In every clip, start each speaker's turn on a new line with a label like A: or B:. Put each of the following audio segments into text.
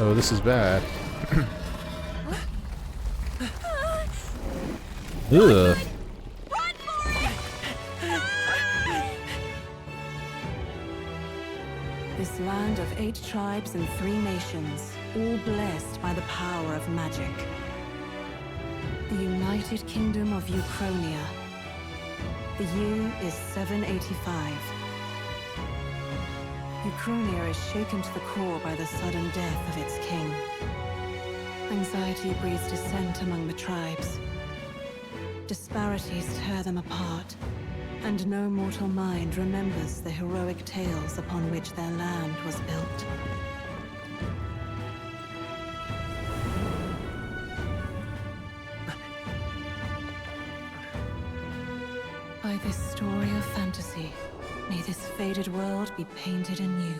A: Oh, this is bad. Ugh.
B: This land of 8 tribes and 3 nations, all blessed by the power of magic. The United Kingdom of Uchronia. The year is 785. Uchronia is shaken to the core by the sudden death of its king. Anxiety breeds dissent among the tribes. Disparities tear them apart, and no mortal mind remembers the heroic tales upon which their land was built. By this story of fantasy, may this faded world be painted anew.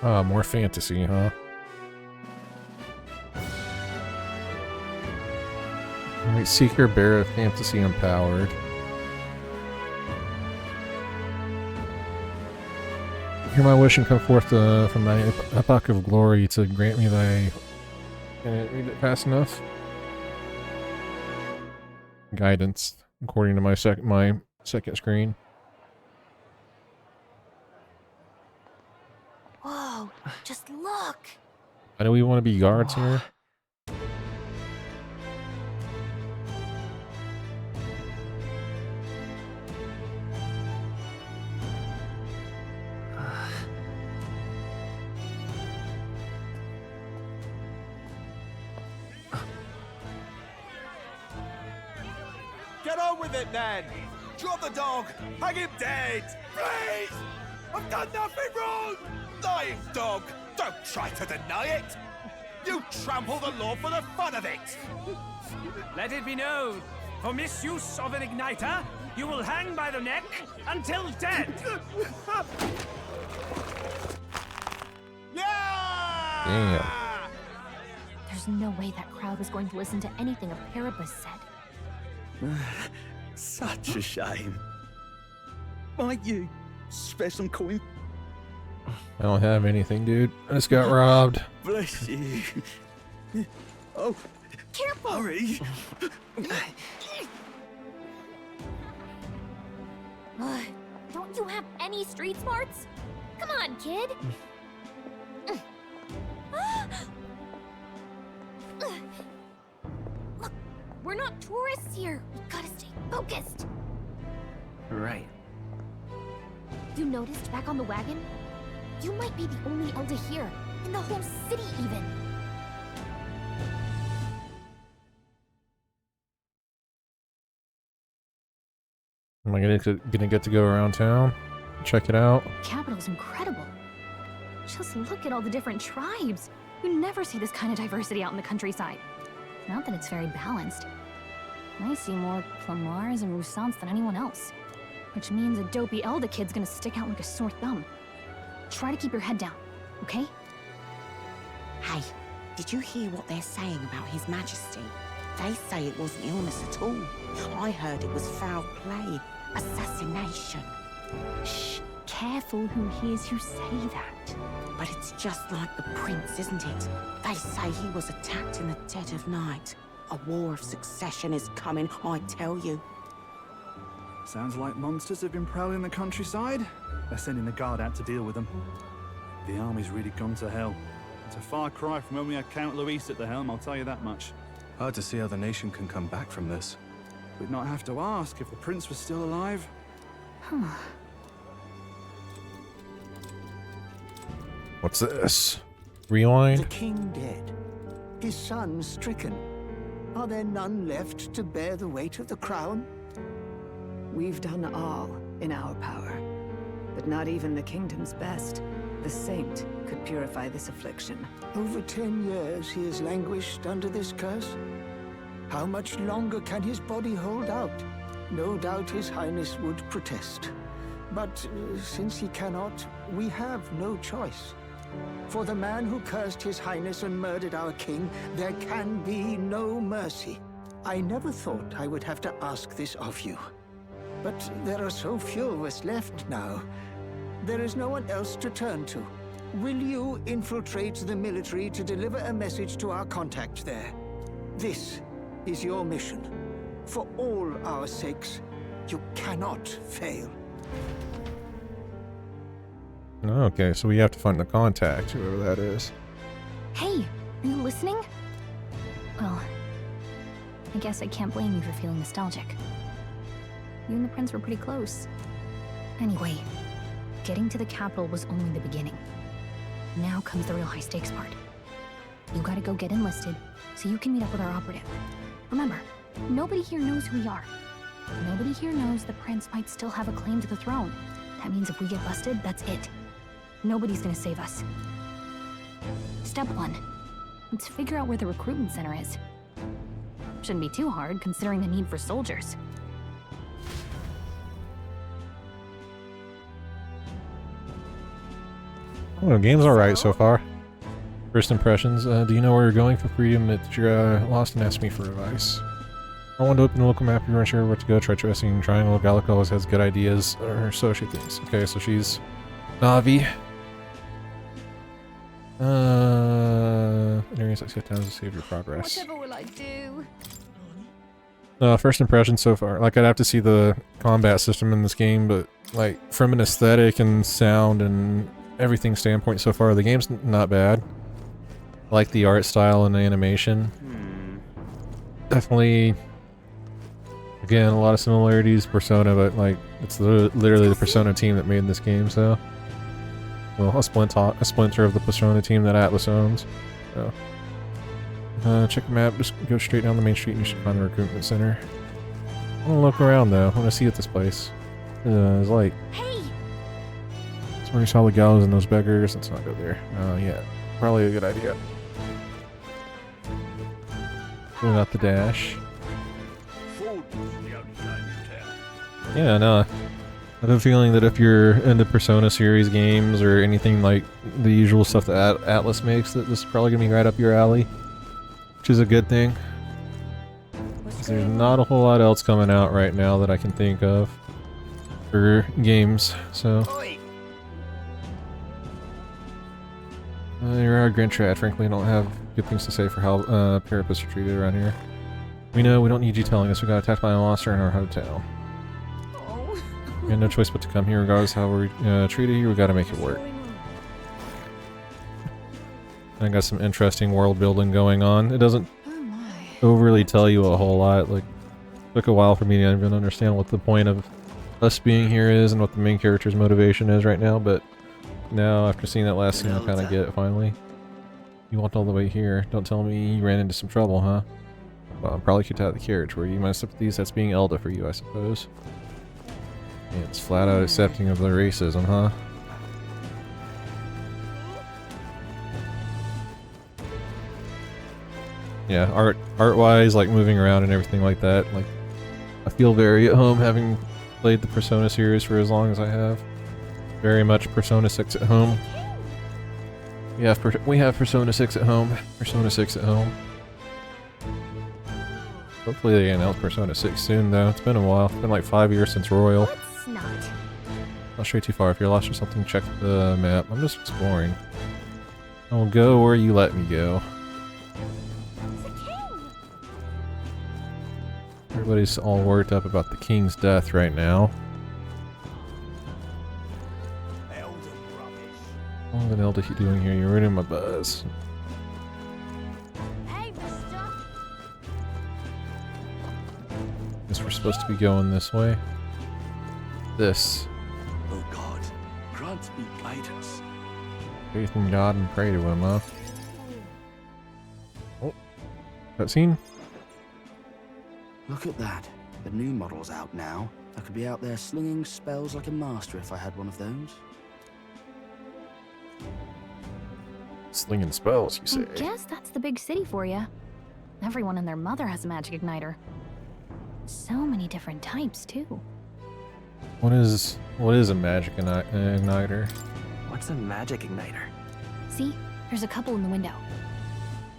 A: Ah, more fantasy, huh? Alright, Seeker, Bearer of Fantasy Empowered. Hear my wish and come forth from thy epoch of glory to grant me thy... Can I read it fast enough? Guidance, according to my second screen.
C: Whoa, just look!
A: Why do we want to be guards here?
D: Get on with it, then! Drop the dog! Hang him dead! Please! I've done nothing wrong! Lying dog! Don't try to deny it! You trample the law for the fun of it!
E: Let it be known, for misuse of an igniter, you will hang by the neck until dead!
D: Yeah!
A: Damn.
C: There's no way that crowd was going to listen to anything a Paribus said.
F: Such a shame. Might you spare some coin?
A: I don't have anything, dude. I just got robbed.
F: Bless you. Oh,
C: Careful!
F: hurry.
C: Don't you have any street smarts? Come on, kid! Look, we're not tourists here. We gotta stay focused.
E: Right.
C: You noticed back on the wagon? You might be the only elder here, in the whole city even.
A: Am I gonna get to go around town? Check it out?
C: Capital's incredible. Just look at all the different tribes. You never see this kind of diversity out in the countryside. Not that it's very balanced. I see more Plamars and Roussants than anyone else. Which means a dopey Elder kid's gonna stick out like a sore thumb. Try to keep your head down, okay?
G: Hey, did you hear what they're saying about His Majesty? They say it wasn't illness at all. I heard it was foul play, assassination.
C: Shh, careful who hears you say that.
G: But it's just like the prince, isn't it? They say he was attacked in the dead of night. A war of succession is coming, I tell you.
H: Sounds like monsters have been prowling the countryside. They're sending the guard out to deal with them. The army's really gone to hell. It's a far cry from when we had Count Luis at the helm, I'll tell you that much.
I: Hard to see how the nation can come back from this.
H: We'd not have to ask if the prince was still alive.
A: What's this? Rewind?
J: The king dead. His son stricken. Are there none left to bear the weight of the crown?
B: We've done all in our power, but not even the kingdom's best. The saint could purify this affliction.
J: Over 10 years he has languished under this curse. How much longer can his body hold out? No doubt His Highness would protest. But since he cannot, we have no choice. For the man who cursed His Highness and murdered our king, there can be no mercy. I never thought I would have to ask this of you. But there are so few of us left now. There is no one else to turn to. will you infiltrate the military to deliver a message to our contact there? This is your mission. For all our sakes, you cannot fail.
A: Okay, so we have to find the contact, whoever that is.
C: Hey, are you listening? Well, I guess I can't blame you for feeling nostalgic. You and the prince were pretty close. Anyway, getting to the capital was only the beginning. Now comes the real high-stakes part. You gotta go get enlisted, so you can meet up with our operative. Remember, nobody here knows who we are. Nobody here knows the prince might still have a claim to the throne. That means if we get busted, that's it. Nobody's gonna save us. Step 1. Let's figure out where the recruitment center is. Shouldn't be too hard, considering the need for soldiers.
A: Oh, the game's alright so far. First impressions, do you know where you're going? Feel free to admit that you're lost and ask me for advice. I want to open the local map, you weren't sure where to go, try trusting Triangle. Gallic always has good ideas, or so she thinks. Okay, so she's Navi. Areas like towns to save your progress.
C: Whatever will I do?
A: First impressions so far. Like, I'd have to see the combat system in this game, but like from an aesthetic and sound and everything standpoint so far, the game's not bad. I like the art style and the animation. Definitely, again, a lot of similarities to Persona, but like it's literally the Persona team that made this game. So, well, a splinter of the Persona team that Atlas owns. So, check the map. Just go straight down the main street and you should find the recruitment center. I want to look around though. I want to see what this place is like.
C: Hey!
A: That's where you saw the gallows and those beggars. Let's not go there. Yeah, probably a good idea. Pulling out the dash. Yeah, no. I have a feeling that if you're into Persona series games or anything like the usual stuff that Atlas makes, that this is probably gonna be right up your alley. Which is a good thing. There's not a whole lot else coming out right now that I can think of for games, so. You're our Grinchad. Frankly, I don't have good things to say for how Parapists are treated around here. We know we don't need you telling us. We got attacked by a monster in our hotel. We had no choice but to come here regardless of how we're treated here. We gotta make it work. I got some interesting world building going on. It doesn't overly tell you a whole lot. Like, it took a while for me to even understand what the point of us being here is and what the main character's motivation is right now, but now after seeing that last scene I kinda get it finally. You walked all the way here. Don't tell me you ran into some trouble, huh? Well, I'm probably kicked out of the carriage. Were you my sympathies? That's being Elda for you, I suppose. Yeah, it's flat out accepting of the racism, huh? Yeah, art-wise, like moving around and everything like that, like I feel very at home having played the Persona series for as long as I have. Very much Persona 6 at home. We have Persona 6 at home. Persona 6 at home. Hopefully they announce Persona 6 soon though. It's been a while. It's been like 5 years since Royal.
C: Let's not.
A: Not stray too far. If you're lost or something, check the map. I'm just exploring. I'll go where you let me go. Everybody's all worked up about the king's death right now. What the hell are you doing here? You're ruining my buzz.
C: Hey, mister.
A: Guess we're supposed to be going this way. This.
F: Oh God, grant me guidance.
A: Faith in God and pray to him, huh? Oh. Cutscene?
F: Look at that. The new model's out now. I could be out there slinging spells like a master if I had one of those.
A: Slinging spells, you say?
C: I guess that's the big city for you. Everyone and their mother has a magic igniter. So many different types, too.
A: What is a magic igniter?
K: What's a magic igniter?
C: See? There's a couple in the window.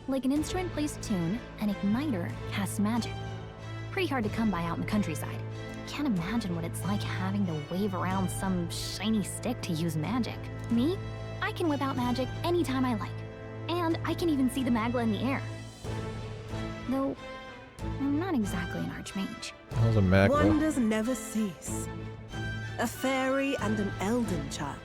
C: Like an instrument plays a tune, an igniter casts magic. Pretty hard to come by out in the countryside. Can't imagine what it's like having to wave around some shiny stick to use magic. Me? I I can whip out magic anytime I like. And I can even see the Magla in the air. Though, I'm not exactly an archmage.
A: That was a Magma.
L: Wonders never cease. A fairy and an elden child.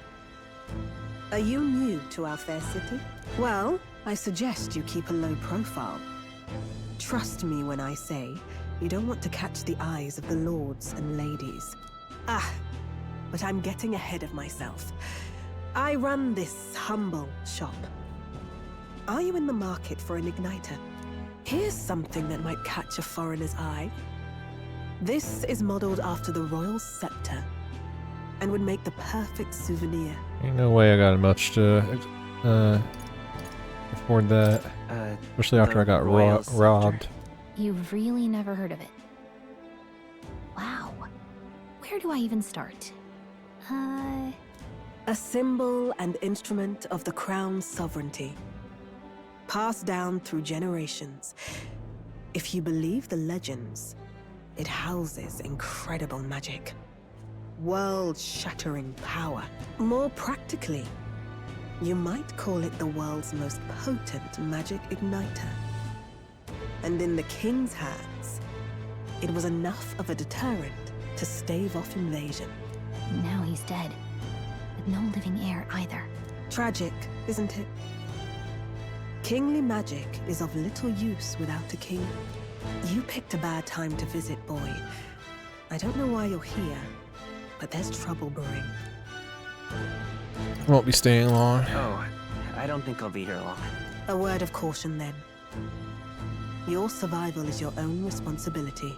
L: Are you new to our fair city? Well, I suggest you keep a low profile. Trust me when I say you don't want to catch the eyes of the lords and ladies. But I'm getting ahead of myself. I run this humble shop. Are you in the market for an igniter? Here's something that might catch a foreigner's eye. This is modeled after the royal scepter and would make the perfect souvenir.
A: Ain't no way I got much to afford that. Especially after I got robbed.
C: You've really never heard of it. Wow. Where do I even start?
L: A symbol and instrument of the crown's sovereignty. Passed down through generations. If you believe the legends, it houses incredible magic. World-shattering power. More practically, you might call it the world's most potent magic igniter. And in the king's hands, it was enough of a deterrent to stave off invasion.
C: Now he's dead. With no living heir either.
L: Tragic, isn't it? Kingly magic is of little use without a king. You picked a bad time to visit, boy. I don't know why you're here, but there's trouble brewing.
A: Won't be staying long.
K: Oh, I don't think I'll be here long.
L: A word of caution then. Your survival is your own responsibility.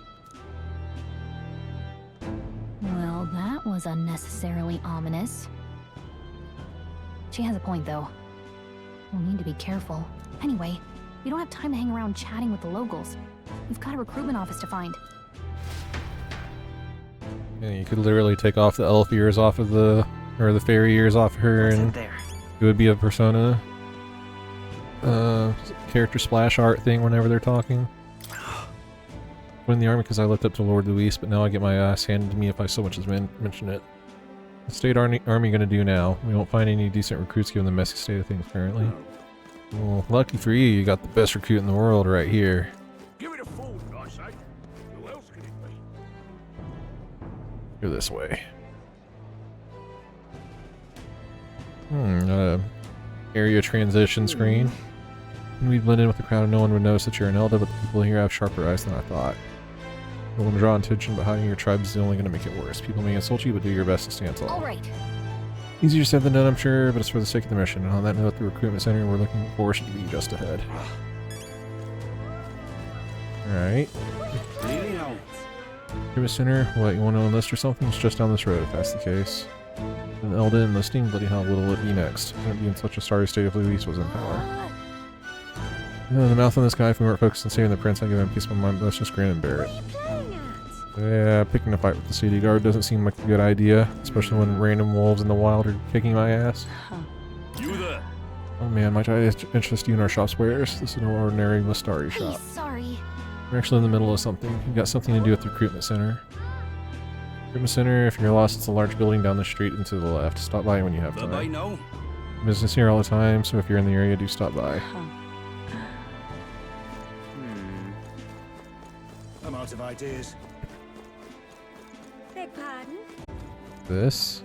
C: Well, that was unnecessarily ominous. She has a point, though. We'll need to be careful. Anyway, we don't have time to hang around chatting with the locals. We've got a recruitment office to find.
A: Yeah, you could literally take off the elf ears off of the, or the fairy ears off her, and
K: there?
A: it would be a Persona character splash art thing whenever they're talking. Win the army because I looked up to Lord Luis, but now I get my ass handed to me if I so much as mention it. The state army gonna do now? We won't find any decent recruits given the messy state of things currently. Well, lucky for you, you got the best recruit in the world right here.
D: Give it a fool, I say. Who else could it be?
A: Go this way. Area transition screen. When we blend in with the crowd, no one would notice that you're an elder, but the people here have sharper eyes than I thought. You want to draw attention, but hiding your tribe is only going to make it worse. People may insult you, but do your best to stand tall.
C: All right.
A: Easier said than done, I'm sure, but it's for the sake of the mission. And on that note, the recruitment center we're looking for should be just ahead. Alright. Recruitment center, what, you want to enlist or something? It's just down this road, if that's the case. An Elden enlisting, bloody hell, what'll it be next? Wouldn't be in such a sorry state if Luis was in power. The mouth on this guy, if we weren't focused on saving the prince, I'd give him a piece of my mind, but let's just grin and bear it. Yeah, picking a fight with the city guard doesn't seem like a good idea, especially when random wolves in the wild are kicking my ass.
D: You there?
A: Oh man, might I interest you in our shop's wares? This is no ordinary Mustari
C: Hey,
A: shop.
C: sorry.
A: We're actually in the middle of something. You've got something to do with the recruitment center. Recruitment center, if you're lost, it's a large building down the street and to the left. Stop by when you have time.
D: No.
A: Business here all the time, so if you're in the area, do stop by.
D: I'm out of ideas.
M: Beg pardon?
A: This?